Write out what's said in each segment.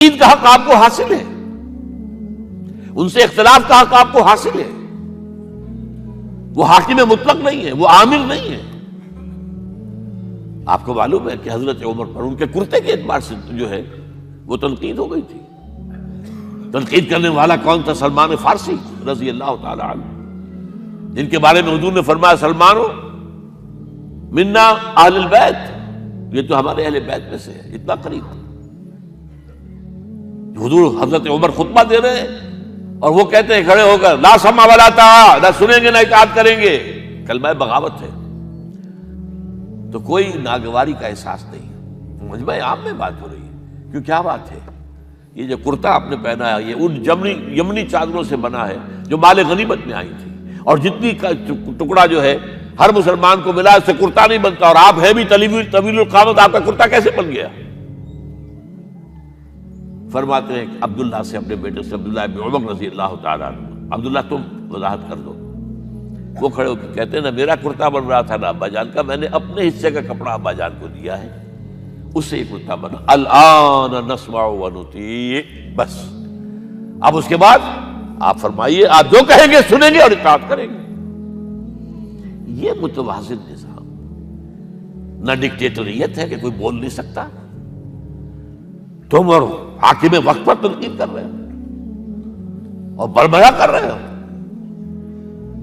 تنقید کا حق آپ کو حاصل ہے، ان سے اختلاف کا حق آپ کو حاصل ہے. وہ حاکم مطلق نہیں ہے، وہ عامل نہیں ہے. آپ کو معلوم ہے کہ حضرت عمر پر ان کے کرتے کے اعتبار سے جو ہے وہ تنقید ہو گئی تھی. تنقید کرنے والا کون تھا؟ سلمان فارسی رضی اللہ تعالی عنہ، جن کے بارے میں حضور نے فرمایا سلمانو منا اہل البیت، یہ تو ہمارے اہل بیت میں سے ہے. اتنا قریب تھا. حضور حضرت عمر خطبہ دے رہے ہیں اور وہ کہتے ہیں کھڑے ہو کر لا سمع ولا طاعہ، نہ سنیں گے نہ اطاعت کریں گے. کلمہ بغاوت ہے. تو کوئی ناگواری کا احساس نہیں. مجمع عام میں بات ہو رہی ہے. کیوں کیا بات ہے؟ یہ جو کرتا آپ نے پہنا ہے یہ ان یمنی چادروں سے بنا ہے جو مال غنیمت میں آئی تھی، اور جتنی ٹکڑا جو ہے ہر مسلمان کو ملا اس سے کرتا نہیں بنتا، اور آپ ہے بھی طویل القامت، آپ کا کرتا کیسے بن گیا؟ فرماتے ہیں کہ عبداللہ سے، اپنے بیٹے سے، عبداللہ ابن عمر رضی اللہ تعالیٰ عنہ، عبداللہ تم وضاحت کر دو. وہ کھڑے ہو کے کہتے ہیں نہ میرا کرتا بن رہا تھا نہ ابا جان کا، میں نے اپنے حصے کا کپڑا ابا جان کو دیا ہے، اس سے یہ کرتا بنا. الآن نسمع ونطیع، بس اب اس کے بعد آپ فرمائیے، آپ جو کہیں گے سنیں گے اور اطاعت کریں گے. یہ متوازن نظام، نہ ڈکٹیٹریت ہے کہ کوئی بول نہیں سکتا. تم اور حاکم وقت پر تنقید کر رہے ہو اور بربرا کر رہے ہو.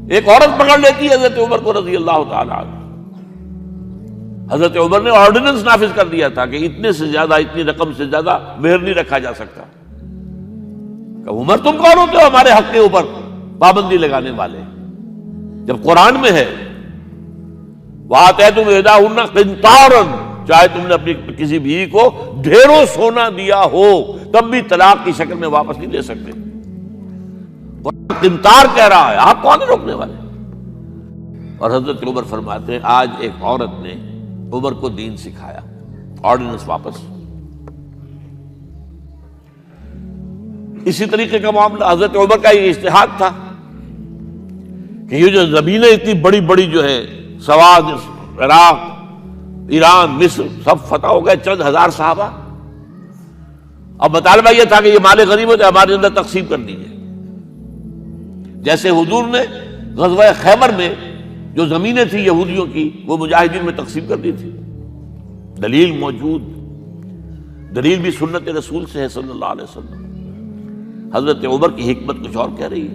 ایک عورت پکڑ لیتی ہے حضرت عمر کو رضی اللہ تعالی عنہ. حضرت عمر نے آرڈیننس نافذ کر دیا تھا کہ اتنے سے زیادہ، اتنی رقم سے زیادہ مہر نہیں رکھا جا سکتا. کہ عمر تم کون ہوتے ہو ہمارے حق کے اوپر پابندی لگانے والے؟ جب قرآن میں ہے وَآتَيْتُمْ إِحْدَاهُنَّ قِنطَارًا، چاہے تم نے اپنی کسی بیوی کو ڈھیروں سونا دیا ہو تب بھی طلاق کی شکل میں واپس نہیں دے سکتے. قرآن قنطار کہہ رہا ہے، آپ کون ہیں روکنے والے؟ اور حضرت عمر فرماتے ہیں آج ایک عورت نے عمر کو دین سکھایا، آرڈیننس واپس. اسی طریقے کا معاملہ حضرت عمر کا یہ اجتہاد تھا کہ یہ جو زمینیں اتنی بڑی بڑی جو ہے، سواد، عراق، ایران، مصر سب فتح ہو گئے، چند ہزار صحابہ. اب مطالبہ یہ تھا کہ یہ مال غنیمت ہے، ہمارے اندر تقسیم کر دیجیے. جیسے حضور نے غزوہ خیبر میں جو زمینیں تھیں یہودیوں کی وہ مجاہدین میں تقسیم کر دی تھی. دلیل موجود، دلیل بھی سنت رسول سے ہے صلی اللہ علیہ وسلم. حضرت عمر کی حکمت کچھ اور کہہ رہی ہے.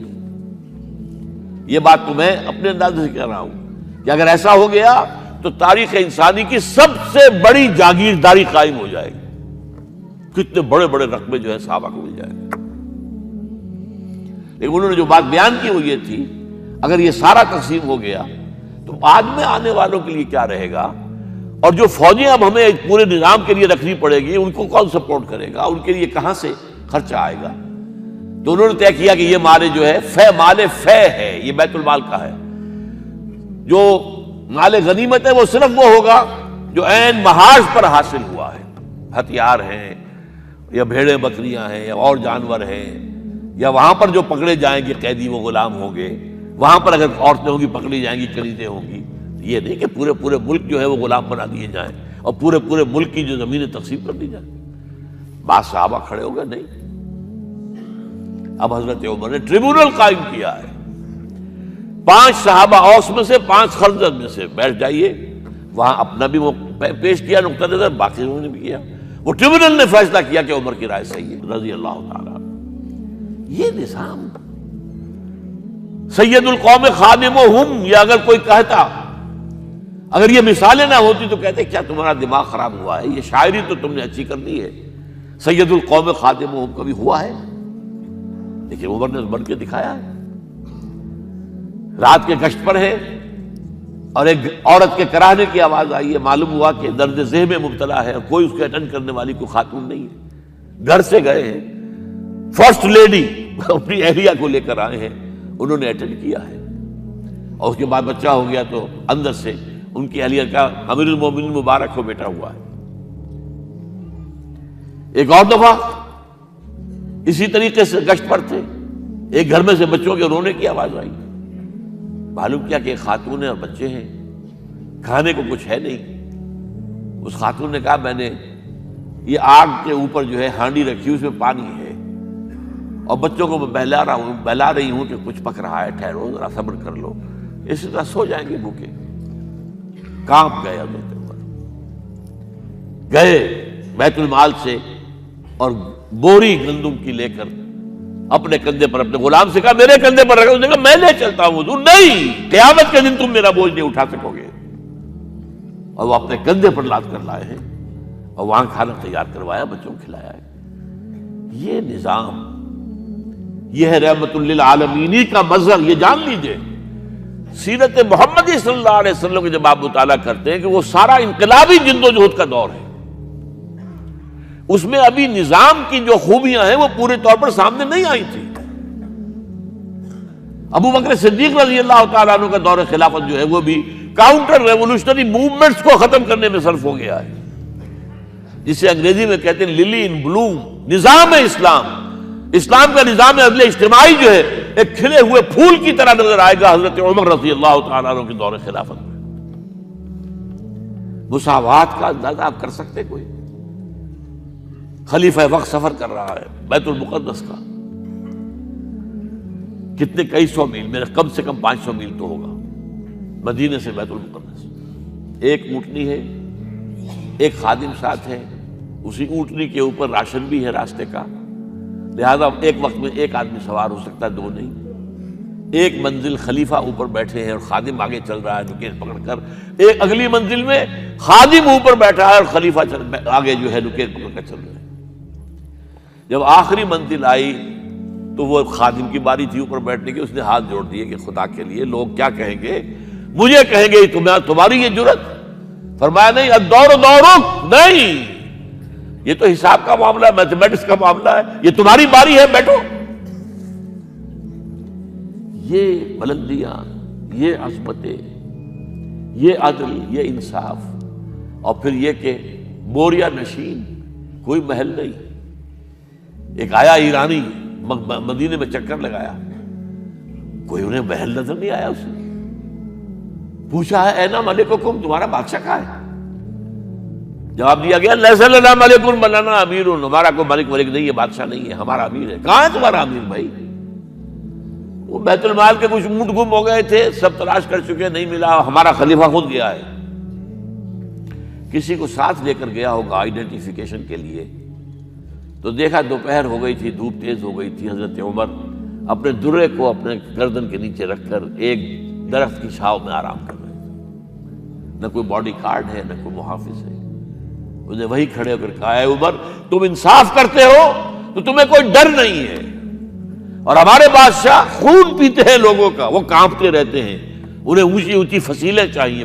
یہ بات تو میں اپنے انداز سے کہہ رہا ہوں کہ اگر ایسا ہو گیا تو تاریخ انسانی کی سب سے بڑی جاگیرداری قائم ہو جائے گی. کتنے بڑے بڑے رقبے جو ہے صحابہ کو مل جائے گا. لیکن انہوں نے جو بات بیان کی وہ یہ تھی اگر یہ سارا تقسیم ہو گیا تو بعد میں آنے والوں کے لیے کیا رہے گا، اور جو فوجیں اب ہمیں پورے نظام کے لیے رکھنی پڑے گی ان کو کون سپورٹ کرے گا، ان کے لیے کہاں سے خرچہ آئے گا. تو انہوں نے طے کیا کہ یہ مال جو ہے مال فے ہے، یہ بیت المال کا ہے. جو مال غنیمت ہے وہ صرف وہ ہوگا جو عین محاذ پر حاصل ہوا ہے. ہتھیار ہیں یا بھیڑیں بکریاں ہیں یا اور جانور ہیں، یا وہاں پر جو پکڑے جائیں گے قیدی وہ غلام ہوں گے، وہاں پر اگر عورتیں ہوں گی پکڑی جائیں گی، خریدیں ہوں گی. یہ نہیں کہ پورے ملک جو ہے وہ غلام بنا دیے جائیں اور پورے ملک کی جو زمینیں تقسیم کر دی جائیں. بعض صحابہ کھڑے ہو گئے نہیں. اب حضرت عمر نے ٹریبونل قائم کیا ہے. 5 صحابہ اوس میں سے، 5 خزرج میں سے بیٹھ جائیے، وہاں اپنا بھی پیش کیا نقطہ نظر، باقی انہوں نے بھی کیا. وہ ٹریبونل نے فیصلہ کیا کہ عمر کی رائے صحیح ہے رضی اللہ تعالیٰ. یہ نظام سید القوم خادمہم، یہ اگر کوئی کہتا، اگر یہ مثالیں نہ ہوتی تو کہتے کیا تمہارا دماغ خراب ہوا ہے، یہ شاعری تو تم نے اچھی کر دی ہے، سید القوم خادمہم کبھی ہوا ہے؟ لیکن عمر نے بن کے دکھایا ہے. رات کے گشت پر ہے اور ایک عورت کے کراہنے کی آواز آئی ہے، معلوم ہوا کہ درد ذہن میں مبتلا ہے اور کوئی اس کے اٹینڈ کرنے والی کوئی خاتون نہیں ہے. گھر سے گئے ہیں، فرسٹ لیڈی اپنی اہلیہ کو لے کر آئے ہیں، انہوں نے اٹینڈ کیا ہے، اور اس کے بعد بچہ ہو گیا تو اندر سے ان کی اہلیہ کا امیر المومنین مبارک ہو بیٹا ہوا ہے. ایک اور دفعہ اسی طریقے سے گشت پر تھے، ایک گھر میں سے بچوں کے رونے کی آواز آئی. معلوم کیا کہ ایک خاتون ہے اور بچے ہیں، کھانے کو کچھ ہے نہیں. اس خاتون نے کہا میں نے یہ آگ کے اوپر جو ہے ہانڈی رکھی، اس میں پانی ہے، اور بچوں کو میں بہلا رہی ہوں کہ کچھ پک رہا ہے، ٹھہرو ذرا صبر کر لو، اسی طرح سو جائیں گے بھوکے۔ کانپ گئے حضرت عمر، گئے بیت المال سے اور بوری گندم کی لے کر اپنے کندھے پر، اپنے غلام سے کہا میرے کندھے پر رکھا، اس نے کہا میں لے چلتا ہوں حضور۔ نہیں، قیامت کے دن تم میرا بوجھ نہیں اٹھا سکو گے۔ اور وہ اپنے کندھے پر لاد کر لائے ہیں اور وہاں کھانا تیار کروایا، بچوں کو کھلایا ہے۔ یہ نظام، یہ ہے رحمت للعالمینی کا مظہر۔ یہ جان لیجئے سیرت محمدی صلی اللہ علیہ وسلم کے جب آپ مطالعہ کرتے ہیں کہ وہ سارا انقلابی جدوجہد کا دور ہے، اس میں ابھی نظام کی جو خوبیاں ہیں وہ پورے طور پر سامنے نہیں آئی تھی۔ ابو بکر صدیق رضی اللہ تعالیٰ عنہ کا دور خلافت جو ہے وہ بھی کاؤنٹر ریولوشنری موومنٹس کو ختم کرنے میں صرف ہو گیا ہے، جسے انگریزی میں کہتے ہیں للی ان بلوم، نظام اسلام۔ اسلام کا نظام عدل اجتماعی جو ہے ایک کھلے ہوئے پھول کی طرح نظر آئے گا حضرت عمر رضی اللہ تعالیٰ عنہ کے دور خلافت میں۔ مساوات کا اندازہ آپ کر سکتے؟ کوئی خلیفہ وقت سفر کر رہا ہے بیت المقدس کا، کتنے کئی سو میل، میرے کم سے کم 500 میل تو ہوگا مدینے سے بیت المقدس۔ ایک اونٹنی ہے، ایک خادم ساتھ ہے، اسی اونٹنی کے اوپر راشن بھی ہے راستے کا، لہذا ایک وقت میں ایک آدمی سوار ہو سکتا ہے، دو نہیں۔ ایک منزل خلیفہ اوپر بیٹھے ہیں اور خادم آگے چل رہا ہے نکیل پکڑ کر، ایک اگلی منزل میں خادم اوپر بیٹھا ہے اور خلیفہ آگے جو ہے نکیل پکڑ کر چل رہے ہیں۔ جب آخری منزل آئی تو وہ خادم کی باری تھی اوپر بیٹھنے کی، اس نے ہاتھ جوڑ دیے کہ خدا کے لیے لوگ کیا کہیں گے، مجھے کہیں گے تمہاری یہ جرت۔ فرمایا نہیں، الدور دورک، نہیں، یہ تو حساب کا معاملہ ہے، میتھمیٹکس کا معاملہ ہے، یہ تمہاری باری ہے، بیٹھو۔ یہ بلندیاں، یہ عظمتیں، یہ عدل، یہ انصاف، اور پھر یہ کہ بوریا نشین، کوئی محل نہیں۔ ایک آیا ایرانی مدینے میں چکر لگایا، کوئی انہیں محل نظر نہیں آیا، اسے پوچھا ہے اینا ملککم، تمہارا بادشاہ کہاں ہے؟ جواب دیا گیا لیس لنا ملک بل لنا امیر، ہمارا کوئی ملک نہیں ہے، بادشاہ نہیں ہے، ہمارا امیر ہے۔ کہاں ہے تمہارا امیر بھائی؟ وہ بیت المال کے کچھ اونٹ گم ہو گئے تھے، سب تلاش کر چکے، نہیں ملا، ہمارا خلیفہ خود گیا ہے۔ کسی کو ساتھ لے کر گیا ہوگا آئیڈینٹیفیکیشن کے لیے، تو دیکھا دوپہر ہو گئی تھی، دھوپ تیز ہو گئی تھی، حضرت عمر اپنے درے کو اپنے گردن کے نیچے رکھ کر ایک درخت کی چھاؤں میں آرام کر رہے تھے۔ نہ کوئی باڈی گارڈ ہے، نہ کوئی محافظ ہے۔ انہیں وہی کھڑے ہو کر کہا اے عمر، تم انصاف کرتے ہو تو تمہیں کوئی ڈر نہیں ہے، اور ہمارے بادشاہ خون پیتے ہیں لوگوں کا، وہ کانپتے رہتے ہیں، انہیں اونچی اونچی فصیلیں چاہیے۔